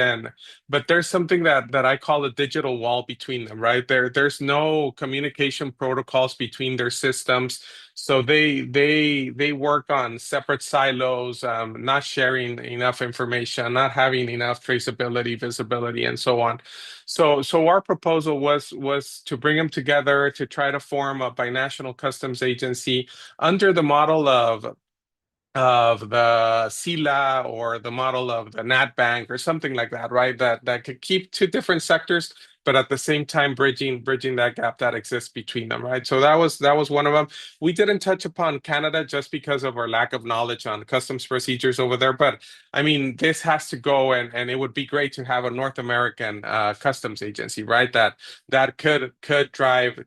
G: but there's something that I call a digital wall between them, right? There's no communication protocols between their systems, so they work on separate silos, not sharing enough information, not having enough traceability, visibility, and so on. So our proposal was to bring them together to try to form a binational customs agency under the model of the CILA or the model of the NAT Bank or something like that, right? That could keep two different sectors, but at the same time bridging that gap that exists between them, right? So that was one of them. We didn't touch upon Canada just because of our lack of knowledge on customs procedures over there, but I mean, this has to go, and it would be great to have a North American customs agency, right? That could drive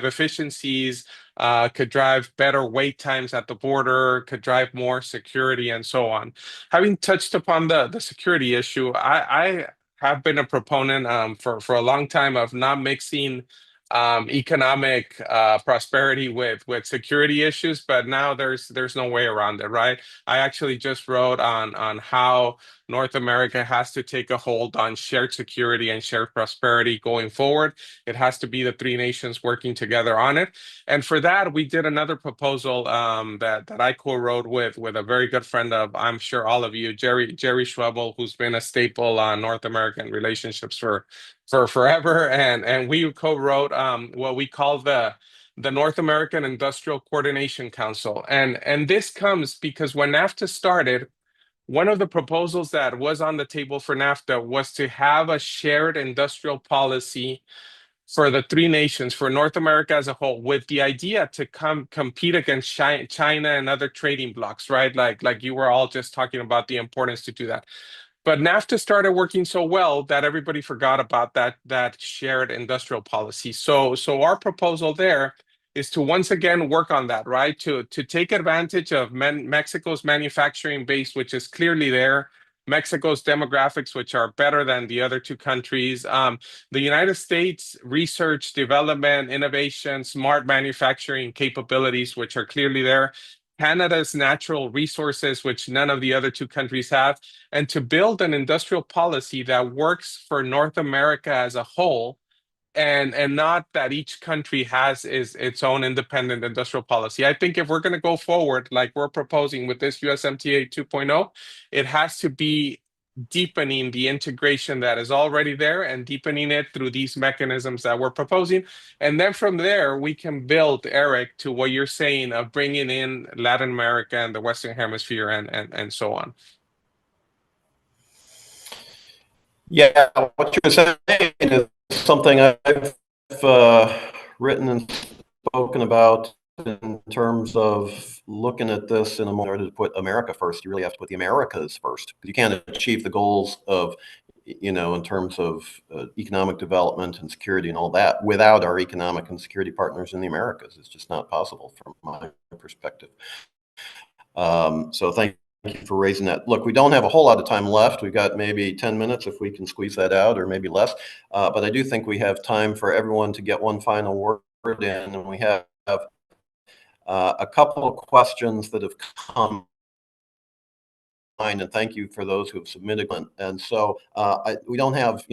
G: efficiencies, could drive better wait times at the border, could drive more security, and so on. Having touched upon the security issue, I have been a proponent for a long time of not mixing economic prosperity with security issues, but now there's no way around it, right? I actually just wrote on how North America has to take a hold on shared security and shared prosperity going forward. It has to be the three nations working together on it. And for that, we did another proposal that I co-wrote with a very good friend of, I'm sure all of you, Jerry Schwebel, who's been a staple on North American relationships for forever. And we co-wrote what we call the North American Industrial Coordination Council. And this comes because when NAFTA started, one of the proposals that was on the table for NAFTA was to have a shared industrial policy for the three nations, for North America as a whole, with the idea to compete against China and other trading blocs, right? Like you were all just talking about the importance to do that. But NAFTA started working so well that everybody forgot about that shared industrial policy. So our proposal there is to once again work on that, right? To take advantage of Mexico's manufacturing base, which is clearly there, Mexico's demographics, which are better than the other two countries, the United States research, development, innovation, smart manufacturing capabilities, which are clearly there, Canada's natural resources, which none of the other two countries have, and to build an industrial policy that works for North America as a whole, and not that each country has its own independent industrial policy. I think if we're going to go forward, like we're proposing with this USMCA 2.0, it has to be deepening the integration that is already there and deepening it through these mechanisms that we're proposing. And then from there, we can build, Eric, to what you're saying of bringing in Latin America and the Western Hemisphere and so on.
B: Yeah, what you're saying is something I've written and spoken about in terms of looking at this in order to put America first. You really have to put the Americas first, because you can't achieve the goals of, in terms of economic development and security and all that without our economic and security partners in the Americas. It's just not possible from my perspective. So thank you for raising that. Look, we don't have a whole lot of time left. We've got maybe 10 minutes if we can squeeze that out, or maybe less. But I do think we have time for everyone to get one final word in. And we have a couple of questions that have come. And thank you for those who have submitted. And so we don't have,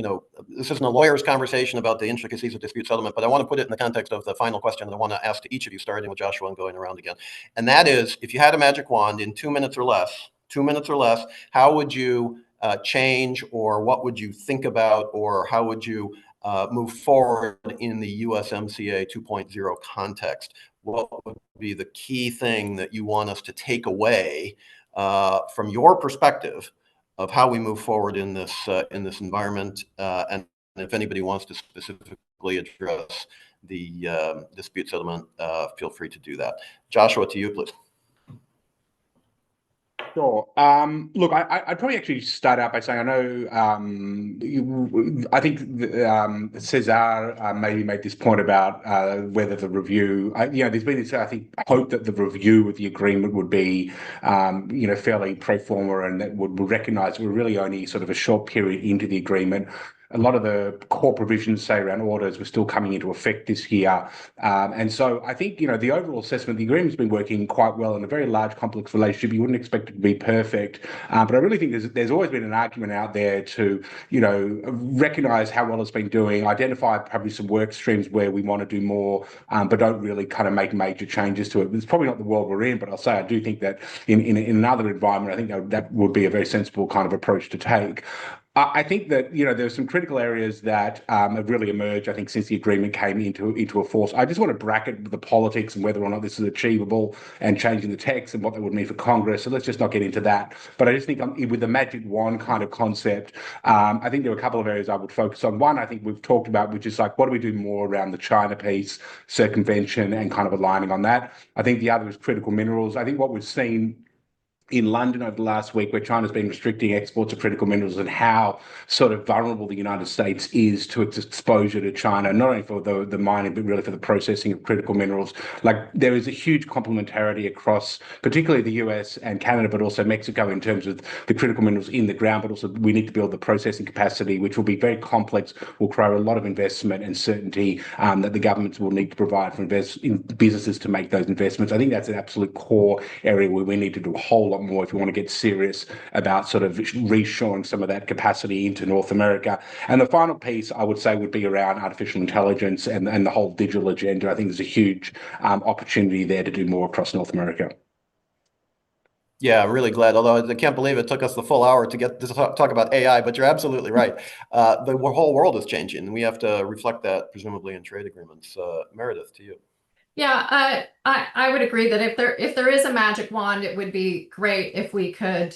B: this isn't a lawyer's conversation about the intricacies of dispute settlement, but I want to put it in the context of the final question that I want to ask to each of you, starting with Joshua and going around again. And that is, if you had a magic wand in 2 minutes or less, how would you change, or what would you think about, or how would you move forward in the USMCA 2.0 context? What would be the key thing that you want us to take away from your perspective of how we move forward in this environment, and if anybody wants to specifically address the dispute settlement, feel free to do that. Joshua, to you, please.
C: Sure. Look, I'd probably actually start out by saying, I know, I think Cesar maybe made this point about whether the review, there's been this, I think, hope that the review of the agreement would be, fairly pro forma, and that would recognize we're really only sort of a short period into the agreement. A lot of the core provisions, say, around orders were still coming into effect this year. And so I think, the overall assessment, the agreement's been working quite well in a very large, complex relationship. You wouldn't expect it to be perfect. But I really think there's always been an argument out there to, recognize how well it's been doing, identify probably some work streams where we want to do more, but don't really kind of make major changes to it. It's probably not the world we're in, but I'll say I do think that in another environment, I think that would be a very sensible kind of approach to take. I think that, there's some critical areas that have really emerged, I think, since the agreement came into a force. I just want to bracket the politics and whether or not this is achievable, and changing the text and what that would mean for Congress. So let's just not get into that. But I just think with the magic wand kind of concept, I think there are a couple of areas I would focus on. One, I think we've talked about, which is like, what do we do more around the China piece, circumvention, and kind of aligning on that. I think the other is critical minerals. I think what we've seen in London over the last week, where China's been restricting exports of critical minerals, and how sort of vulnerable the United States is to its exposure to China, not only for the mining, but really for the processing of critical minerals. Like, there is a huge complementarity across particularly the US and Canada, but also Mexico in terms of the critical minerals in the ground, but also we need to build the processing capacity, which will be very complex, will require a lot of investment and certainty that the governments will need to provide for in businesses to make those investments. I think that's an absolute core area where we need to do a whole lot more if we want to get serious about sort of reshoring some of that capacity into North America. And the final piece I would say would be around artificial intelligence and the whole digital agenda. I think there's a huge opportunity there to do more across North America.
B: Yeah, I'm really glad. Although I can't believe it took us the full hour to get to talk about AI, but you're absolutely right. The whole world is changing, and we have to reflect that presumably in trade agreements. Meredith, to you.
D: Yeah, I would agree that if there is a magic wand, it would be great if we could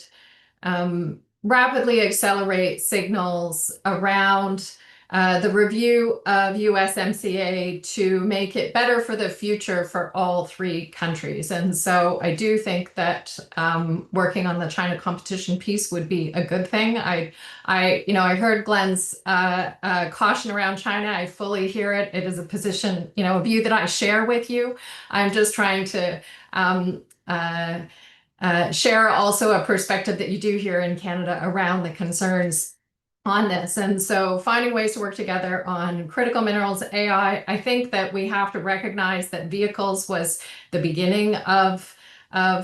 D: rapidly accelerate signals around the review of USMCA to make it better for the future for all three countries. And so I do think that working on the China competition piece would be a good thing. I heard Glenn's caution around China. I fully hear it. It is a position, a view that I share with you. I'm just trying to share also a perspective that you do here in Canada around the concerns on this. And so finding ways to work together on critical minerals, AI, I think that we have to recognize that vehicles was the beginning of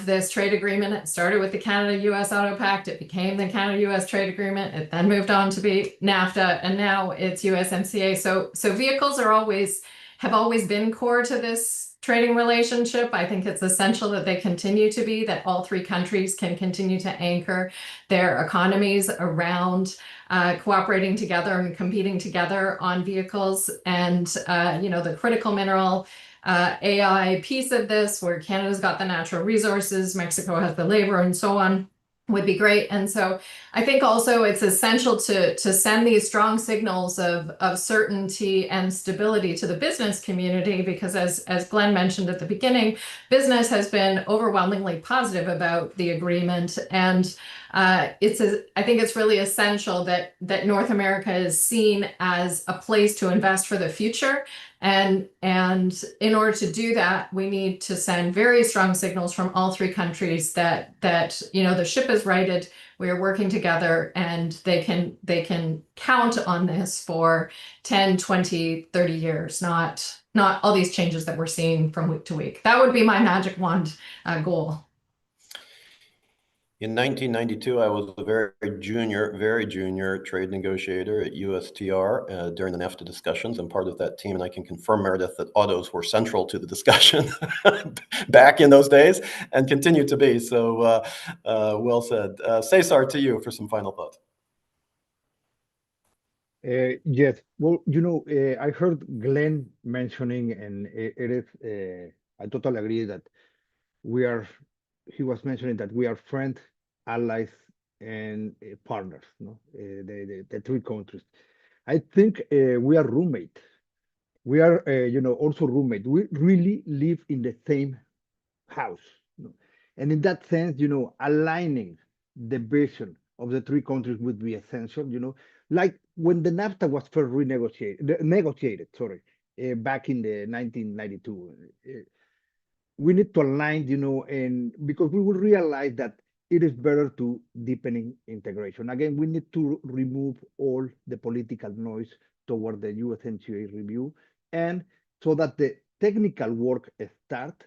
D: this trade agreement. It started with the Canada-US Auto Pact. It became the Canada-US Trade Agreement. It then moved on to be NAFTA, and now it's USMCA. So vehicles have always been core to this trading relationship. I think it's essential that they continue to be, that all three countries can continue to anchor their economies around cooperating together and competing together on vehicles. And, the critical mineral AI piece of this, where Canada's got the natural resources, Mexico has the labor, and so on, would be great. And so I think also it's essential to send these strong signals of certainty and stability to the business community, because as Glenn mentioned at the beginning, business has been overwhelmingly positive about the agreement. And I think it's really essential that North America is seen as a place to invest for the future. And in order to do that, we need to send very strong signals from all three countries that the ship is righted, we are working together, and they can count on this for 10, 20, 30 years, not all these changes that we're seeing from week to week. That would be my magic wand goal.
B: In 1992, I was a very junior trade negotiator at USTR during the NAFTA discussions, and part of that team. And I can confirm, Meredith, that autos were central to the discussion back in those days and continue to be. So well said. Cesar, to you for some final thoughts.
E: Yes. Well, I heard Glenn mentioning, and it is, I totally agree that he was mentioning that we are friends, allies, and partners, the three countries. I think we are roommates. We are, also roommates. We really live in the same house. And in that sense, aligning the vision of the three countries would be essential, like when the NAFTA was first negotiated, back in the 1992. We need to align, and because we will realize that it is better to deepening integration. Again, we need to remove all the political noise toward the USMCA review, and so that the technical work start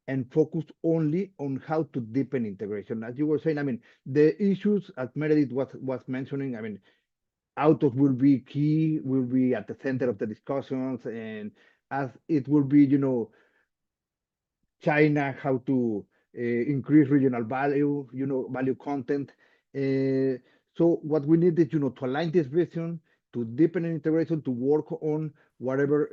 E: and focus only on how to deepen integration. As you were saying, the issues, as Meredith was mentioning, autos will be key, will be at the center of the discussions, and as it will be, China, how to increase regional value, value content. So what we need is, to align this vision, to deepen integration, to work on whatever,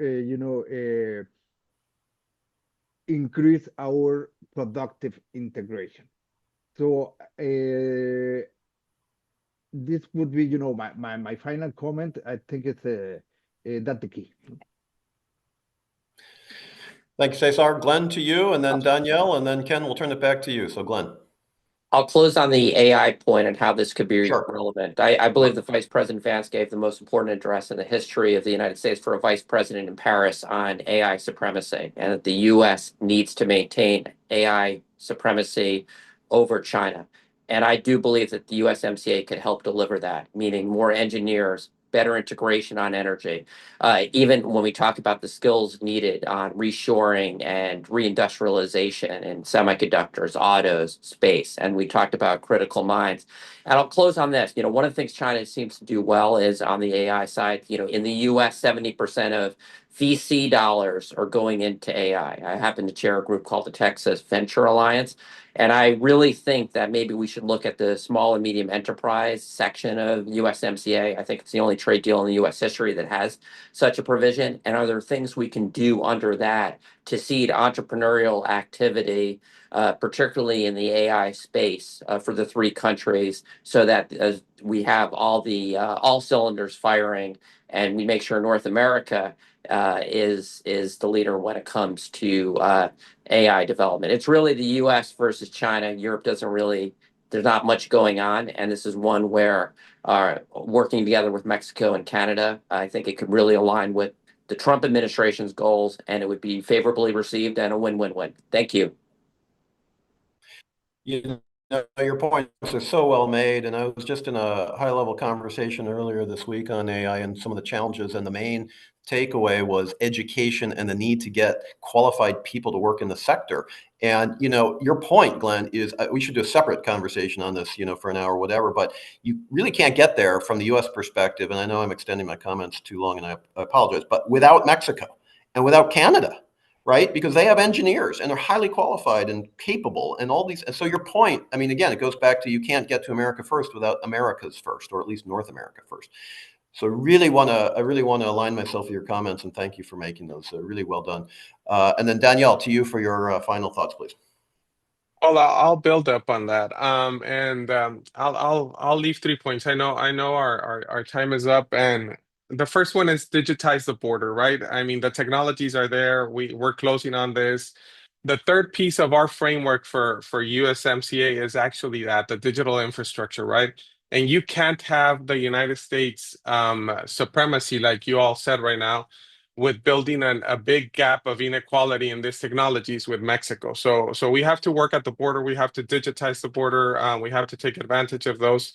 E: increase our productive integration. So this would be, my final comment. I think it's that's the key.
B: Thank you, Cesar. Glenn, to you, and then Danielle, and then Ken, we'll turn it back to you. So Glenn.
F: I'll close on the AI point and how this could be
B: Sure.
F: relevant. I believe the Vice President Vance gave the most important address in the history of the United States for a vice president in Paris on AI supremacy, and that the U.S. needs to maintain AI supremacy over China. And I do believe that the USMCA could help deliver that, meaning more engineers, better integration on energy. Even when we talk about the skills needed on reshoring and reindustrialization in semiconductors, autos, space, and we talked about critical minds. And I'll close on this. One of the things China seems to do well is on the AI side. In the U.S., 70% of VC dollars are going into AI. I happen to chair a group called the Texas Venture Alliance. And I really think that maybe we should look at the small and medium enterprise section of USMCA. I think it's the only trade deal in the U.S. history that has such a provision. And are there things we can do under that to seed entrepreneurial activity, particularly in the AI space for the three countries, so that we have all cylinders firing, and we make sure North America is the leader when it comes to AI development. It's really the U.S. versus China. Europe there's not much going on, and this is one where working together with Mexico and Canada, I think it could really align with the Trump administration's goals, and it would be favorably received and a win-win-win. Thank you.
B: Your points are so well made, and I was just in a high-level conversation earlier this week on AI and some of the challenges, and the main takeaway was education and the need to get qualified people to work in the sector. And your point, Glenn, is we should do a separate conversation on this, for an hour or whatever, but you really can't get there from the U.S. perspective, and I know I'm extending my comments too long, and I apologize, but without Mexico and without Canada, right? Because they have engineers and they're highly qualified and capable and all these. And so your point, again, it goes back to you can't get to America first without America's first, or at least North America first. So I really want to align myself with your comments, and thank you for making those. Really well done. And then Danielle, to you for your final thoughts, please.
G: Well, I'll build up on that. I'll leave 3 points. I know our time is up, and the first one is digitize the border, right? The technologies are there. We're closing on this. The third piece of our framework for USMCA is actually the digital infrastructure, right? And you can't have the United States supremacy, like you all said right now, with building a big gap of inequality in these technologies with Mexico. So we have to work at the border. We have to digitize the border. We have to take advantage of those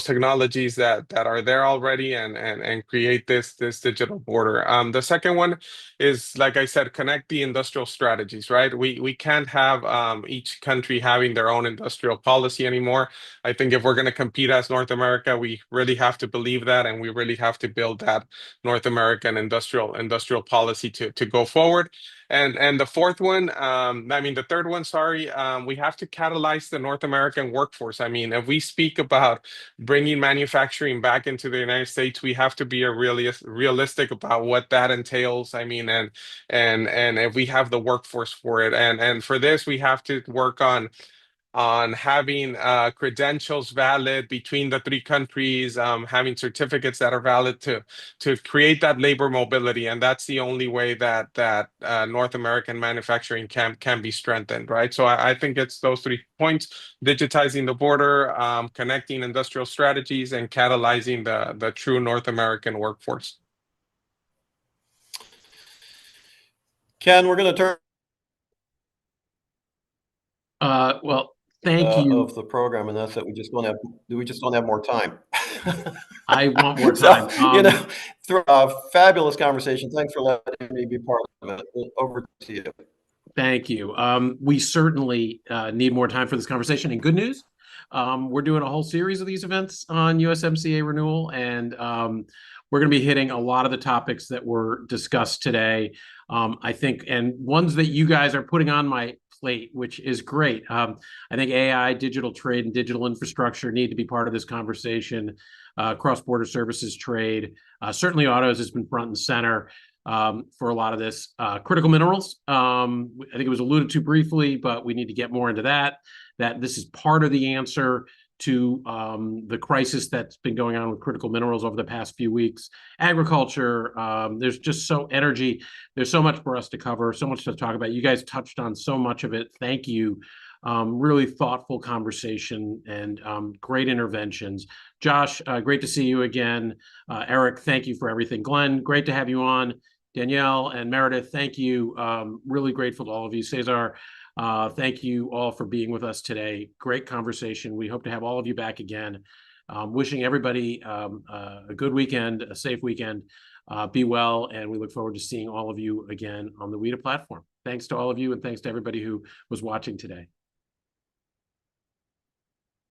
G: technologies that are there already and create this digital border. The second one is, like I said, connect the industrial strategies, right? We can't have each country having their own industrial policy anymore. I think if we're going to compete as North America, we really have to believe that, and we really have to build that North American industrial policy to go forward. And the fourth one, the third one, sorry, we have to catalyze the North American workforce. If we speak about bringing manufacturing back into the United States, we have to be realistic about what that entails. And if we have the workforce for it, and for this, we have to work on having credentials valid between the three countries, having certificates that are valid to create that labor mobility. And that's the only way that North American manufacturing can be strengthened, right? So I think it's those 3 points: digitizing the border, connecting industrial strategies, and catalyzing the true North American workforce.
B: Ken, we're going to turn
A: well, thank you.
B: Of the program, and that's that we just don't have more time.
A: I want more time.
B: So, through a fabulous conversation. Thanks for letting me be part of it. Over to you.
A: Thank you. We certainly need more time for this conversation. And good news, we're doing a whole series of these events on USMCA renewal, and we're going to be hitting a lot of the topics that were discussed today. I think, and ones that you guys are putting on my plate, which is great. I think AI, digital trade, and digital infrastructure need to be part of this conversation. Cross-border services trade, certainly autos has been front and center for a lot of this. Critical minerals, I think it was alluded to briefly, but we need to get more into that this is part of the answer to the crisis that's been going on with critical minerals over the past few weeks. Agriculture, there's just energy. There's so much for us to cover, so much to talk about. You guys touched on so much of it. Thank you. Really thoughtful conversation and great interventions. Josh, great to see you again. Eric, thank you for everything. Glenn, great to have you on. Danielle and Meredith, thank you. Really grateful to all of you. Cesar, thank you all for being with us today. Great conversation. We hope to have all of you back again. Wishing everybody a good weekend, a safe weekend. Be well, and we look forward to seeing all of you again on the WITA platform. Thanks to all of you, and thanks to everybody who was watching today.